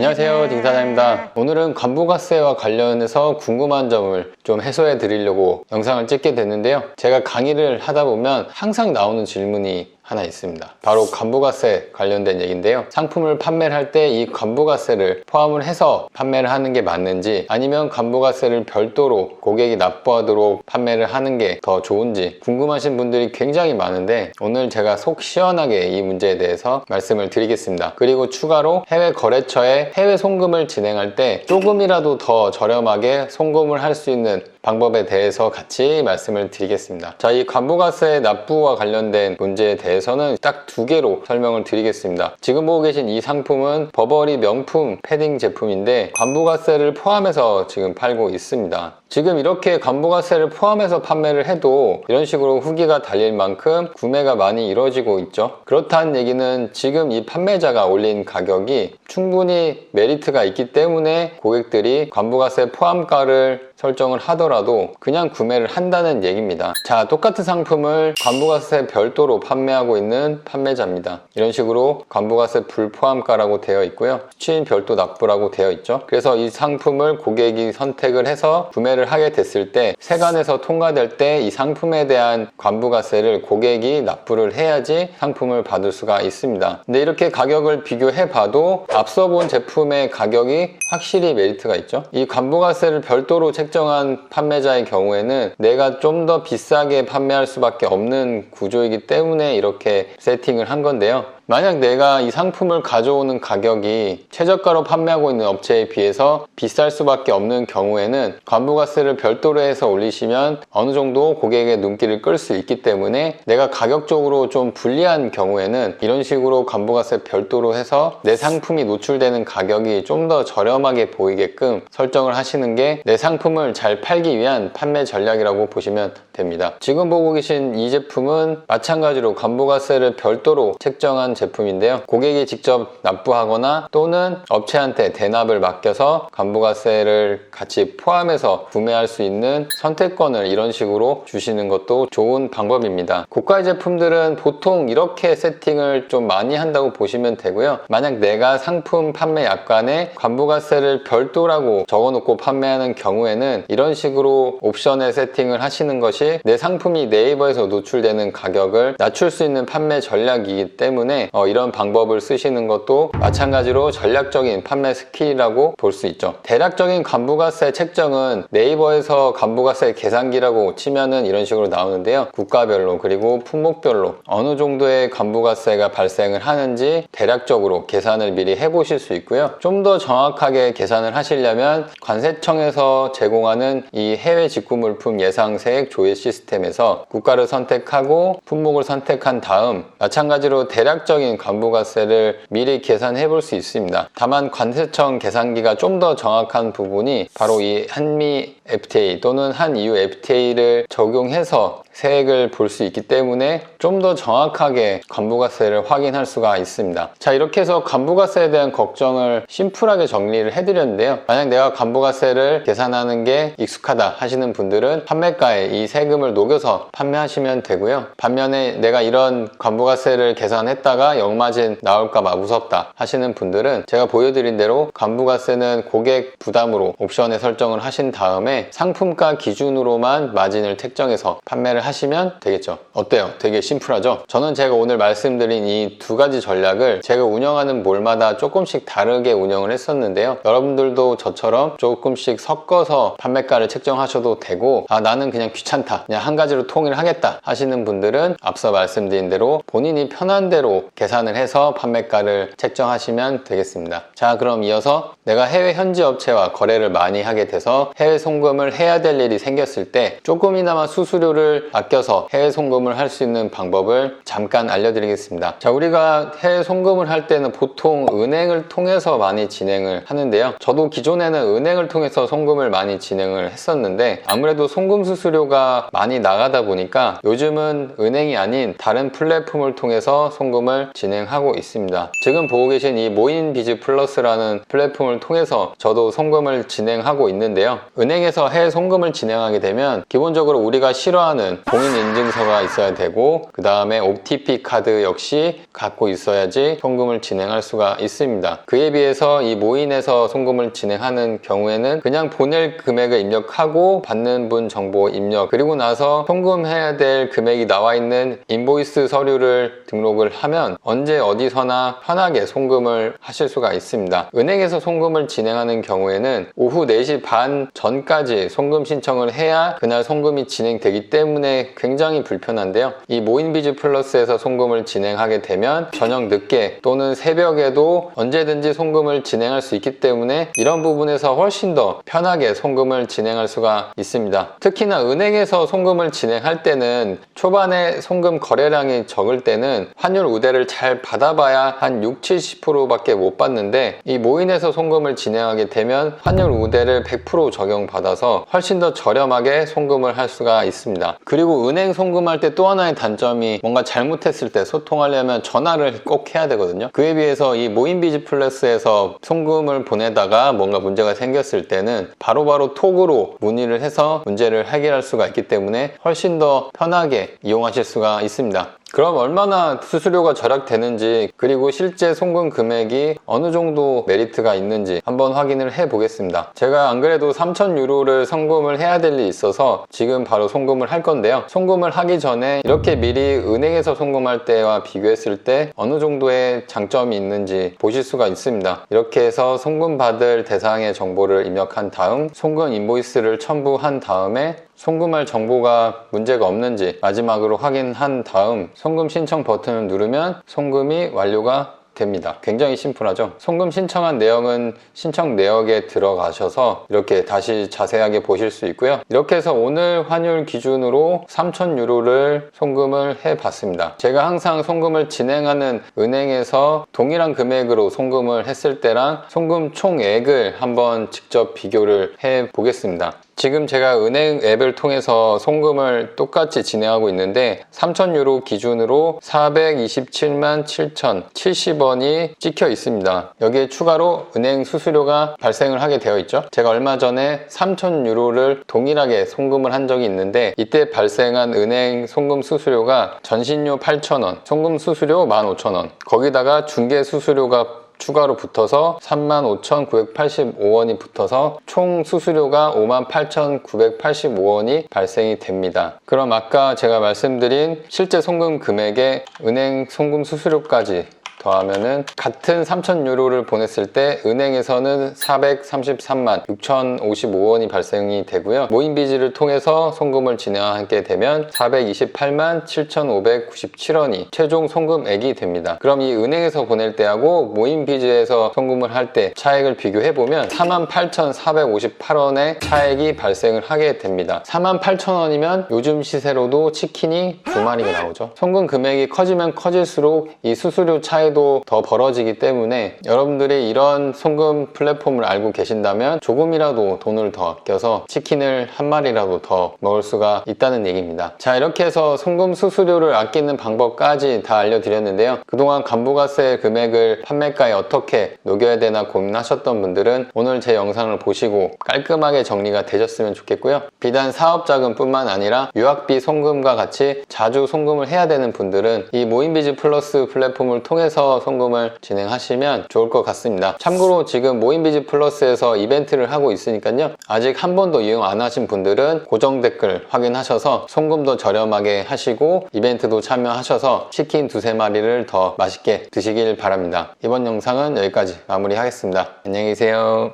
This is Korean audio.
안녕하세요, 딩사장입니다. 오늘은 관부가세와 관련해서 궁금한 점을 좀 해소해 드리려고 영상을 찍게 됐는데요. 제가 강의를 하다 보면 항상 나오는 질문이 하나 있습니다. 바로 관부가세 관련된 얘기인데요. 상품을 판매를 할 때 이 관부가세를 포함을 해서 판매를 하는 게 맞는지, 아니면 관부가세를 별도로 고객이 납부하도록 판매를 하는 게 더 좋은지 궁금하신 분들이 굉장히 많은데, 오늘 제가 속 시원하게 이 문제에 대해서 말씀을 드리겠습니다. 그리고 추가로 해외 거래처에 해외 송금을 진행할 때 조금이라도 더 저렴하게 송금을 할 수 있는 방법에 대해서 같이 말씀을 드리겠습니다. 자, 이 관부가세 납부와 관련된 문제에 대해서는 딱 두 개로 설명을 드리겠습니다. 지금 보고 계신 이 상품은 버버리 명품 패딩 제품인데 관부가세를 포함해서 지금 팔고 있습니다. 지금 이렇게 관부가세를 포함해서 판매를 해도 이런 식으로 후기가 달릴 만큼 구매가 많이 이루어지고 있죠. 그렇다는 얘기는 지금 이 판매자가 올린 가격이 충분히 메리트가 있기 때문에 고객들이 관부가세 포함가를 설정을 하더라도 그냥 구매를 한다는 얘기입니다. 자, 똑같은 상품을 관부가세 별도로 판매하고 있는 판매자입니다. 이런 식으로 관부가세 불포함가라고 되어 있고요, 수취인 별도 납부라고 되어 있죠. 그래서 이 상품을 고객이 선택을 해서 구매를 하게 됐을 때 세관에서 통과될 때 이 상품에 대한 관부가세를 고객이 납부를 해야지 상품을 받을 수가 있습니다. 근데 이렇게 가격을 비교해 봐도 앞서 본 제품의 가격이 확실히 메리트가 있죠. 이 관부가세를 별도로 책정한 판매자의 경우에는 내가 좀 더 비싸게 판매할 수밖에 없는 구조이기 때문에 이렇게 세팅을 한 건데요. 만약 내가 이 상품을 가져오는 가격이 최저가로 판매하고 있는 업체에 비해서 비쌀 수밖에 없는 경우에는 관부가세를 별도로 해서 올리시면 어느 정도 고객의 눈길을 끌 수 있기 때문에 내가 가격적으로 좀 불리한 경우에는 이런 식으로 관부가세 별도로 해서 내 상품이 노출되는 가격이 좀 더 저렴하게 보이게끔 설정을 하시는 게 내 상품을 잘 팔기 위한 판매 전략이라고 보시면 됩니다. 지금 보고 계신 이 제품은 마찬가지로 관부가세를 별도로 책정한 제품인데요. 고객이 직접 납부하거나 또는 업체한테 대납을 맡겨서 관부가세를 같이 포함해서 구매할 수 있는 선택권을 이런 식으로 주시는 것도 좋은 방법입니다. 고가의 제품들은 보통 이렇게 세팅을 좀 많이 한다고 보시면 되고요. 만약 내가 상품 판매 약관에 관부가세를 별도라고 적어놓고 판매하는 경우에는 이런 식으로 옵션에 세팅을 하시는 것이 내 상품이 네이버에서 노출되는 가격을 낮출 수 있는 판매 전략이기 때문에 이런 방법을 쓰시는 것도 마찬가지로 전략적인 판매 스킬이라고 볼 수 있죠. 대략적인 관부가세 책정은 네이버에서 관부가세 계산기라고 치면은 이런 식으로 나오는데요. 국가별로 그리고 품목별로 어느 정도의 관부가세가 발생을 하는지 대략적으로 계산을 미리 해보실 수 있고요. 좀 더 정확하게 계산을 하시려면 관세청에서 제공하는 이 해외 직구물품 예상세액 조회 시스템에서 국가를 선택하고 품목을 선택한 다음 마찬가지로 대략적인 관부가세를 미리 계산해 볼 수 있습니다. 다만 관세청 계산기가 좀 더 정확한 부분이 바로 이 한미 FTA 또는 한EU FTA를 적용해서 세액을 볼 수 있기 때문에 좀 더 정확하게 관부가세를 확인할 수가 있습니다. 자, 이렇게 해서 관부가세에 대한 걱정을 심플하게 정리를 해드렸는데요. 만약 내가 관부가세를 계산하는 게 익숙하다 하시는 분들은 판매가에 이 세금을 녹여서 판매하시면 되고요. 반면에 내가 이런 관부가세를 계산했다가 역마진 나올까봐 무섭다 하시는 분들은 제가 보여드린 대로 관부가세는 고객 부담으로 옵션에 설정을 하신 다음에 상품가 기준으로만 마진을 책정해서 판매를 하시면 되겠죠. 어때요? 되게 심플하죠? 저는 제가 오늘 말씀드린 이 두 가지 전략을 제가 운영하는 몰마다 조금씩 다르게 운영을 했었는데요. 여러분들도 저처럼 조금씩 섞어서 판매가를 책정하셔도 되고, 나는 그냥 귀찮다, 그냥 한 가지로 통일하겠다 하시는 분들은 앞서 말씀드린 대로 본인이 편한 대로 계산을 해서 판매가를 책정하시면 되겠습니다. 자, 그럼 이어서 내가 해외 현지 업체와 거래를 많이 하게 돼서 해외 송금을 해야 될 일이 생겼을 때 조금이나마 수수료를 아껴서 해외 송금을 할 수 있는 방법을 잠깐 알려드리겠습니다. 자, 우리가 해외 송금을 할 때는 보통 은행을 통해서 많이 진행을 하는데요. 저도 기존에는 은행을 통해서 송금을 많이 진행을 했었는데 아무래도 송금 수수료가 많이 나가다 보니까 요즘은 은행이 아닌 다른 플랫폼을 통해서 송금을 진행하고 있습니다. 지금 보고 계신 이 모인비즈 플러스라는 플랫폼을 통해서 저도 송금을 진행하고 있는데요. 은행에서 해외 송금을 진행하게 되면 기본적으로 우리가 싫어하는 공인 인증서가 있어야 되고, 그 다음에 OTP 카드 역시 갖고 있어야지 송금을 진행할 수가 있습니다. 그에 비해서 이 모인에서 송금을 진행하는 경우에는 그냥 보낼 금액을 입력하고 받는 분 정보 입력, 그리고 나서 송금해야 될 금액이 나와 있는 인보이스 서류를 등록을 하면 언제 어디서나 편하게 송금을 하실 수가 있습니다. 은행에서 송금을 진행하는 경우에는 오후 4시 반 전까지 송금 신청을 해야 그날 송금이 진행되기 때문에 굉장히 불편한데요. 이 모인비즈 플러스에서 송금을 진행하게 되면 저녁 늦게 또는 새벽에도 언제든지 송금을 진행할 수 있기 때문에 이런 부분에서 훨씬 더 편하게 송금을 진행할 수가 있습니다. 특히나 은행에서 송금을 진행할 때는 초반에 송금 거래량이 적을 때는 환율 우대를 잘 받아봐야 한 60-70%밖에 못 받는데, 이 모인에서 송금을 진행하게 되면 환율 우대를 100% 적용받아서 훨씬 더 저렴하게 송금을 할 수가 있습니다. 그리고 은행 송금할 때 또 하나의 단점이 뭔가 잘못했을 때 소통하려면 전화를 꼭 해야 되거든요. 그에 비해서 이 모인비즈 플러스에서 송금을 보내다가 뭔가 문제가 생겼을 때는 바로바로 톡으로 문의를 해서 문제를 해결할 수가 있기 때문에 훨씬 더 편하게 이용하실 수가 있습니다. 그럼 얼마나 수수료가 절약되는지, 그리고 실제 송금 금액이 어느 정도 메리트가 있는지 한번 확인을 해 보겠습니다. 제가 안 그래도 3,000유로를 송금을 해야 될 일이 있어서 지금 바로 송금을 할 건데요. 송금을 하기 전에 이렇게 미리 은행에서 송금할 때와 비교했을 때 어느 정도의 장점이 있는지 보실 수가 있습니다. 이렇게 해서 송금 받을 대상의 정보를 입력한 다음 송금 인보이스를 첨부한 다음에 송금할 정보가 문제가 없는지 마지막으로 확인한 다음 송금 신청 버튼을 누르면 송금이 완료가 됩니다. 굉장히 심플하죠? 송금 신청한 내용은 신청 내역에 들어가셔서 이렇게 다시 자세하게 보실 수 있고요. 이렇게 해서 오늘 환율 기준으로 3,000유로를 송금을 해 봤습니다. 제가 항상 송금을 진행하는 은행에서 동일한 금액으로 송금을 했을 때랑 송금 총액을 한번 직접 비교를 해 보겠습니다. 지금 제가 은행 앱을 통해서 송금을 똑같이 진행하고 있는데 3,000유로 기준으로 427만 7,070원이 찍혀 있습니다. 여기에 추가로 은행 수수료가 발생을 하게 되어 있죠. 제가 얼마 전에 3,000유로를 동일하게 송금을 한 적이 있는데 이때 발생한 은행 송금 수수료가 전신료 8,000원, 송금 수수료 15,000원, 거기다가 중개 수수료가 추가로 붙어서 35,985원이 붙어서 총 수수료가 58,985원이 발생이 됩니다. 그럼 아까 제가 말씀드린 실제 송금 금액에 은행 송금 수수료까지 더하면은 같은 3,000유로를 보냈을 때 은행에서는 433만 6,055원이 발생이 되고요. 모인비즈를 통해서 송금을 진행하게 되면 428만 7,597원이 최종 송금액이 됩니다. 그럼 이 은행에서 보낼 때하고 모인비즈에서 송금을 할 때 차액을 비교해보면 48,458원의 차액이 발생을 하게 됩니다. 48,000원이면 요즘 시세로도 치킨이 2마리가 나오죠. 송금 금액이 커지면 커질수록 이 수수료 차액 더 벌어지기 때문에 여러분들이 이런 송금 플랫폼을 알고 계신다면 조금이라도 돈을 더 아껴서 치킨을 한 마리라도 더 먹을 수가 있다는 얘기입니다. 자, 이렇게 해서 송금 수수료를 아끼는 방법까지 다 알려드렸는데요. 그동안 간부가세 금액을 판매가에 어떻게 녹여야 되나 고민하셨던 분들은 오늘 제 영상을 보시고 깔끔하게 정리가 되셨으면 좋겠고요. 비단 사업자금 뿐만 아니라 유학비 송금과 같이 자주 송금을 해야 되는 분들은 이 모인비즈 플러스 플랫폼을 통해서 송금을 진행하시면 좋을 것 같습니다. 참고로 지금 모인비즈 플러스에서 이벤트를 하고 있으니까요. 아직 한 번도 이용 안 하신 분들은 고정 댓글 확인하셔서 송금도 저렴하게 하시고 이벤트도 참여하셔서 치킨 2-3마리를 더 맛있게 드시길 바랍니다. 이번 영상은 여기까지 마무리하겠습니다. 안녕히 계세요.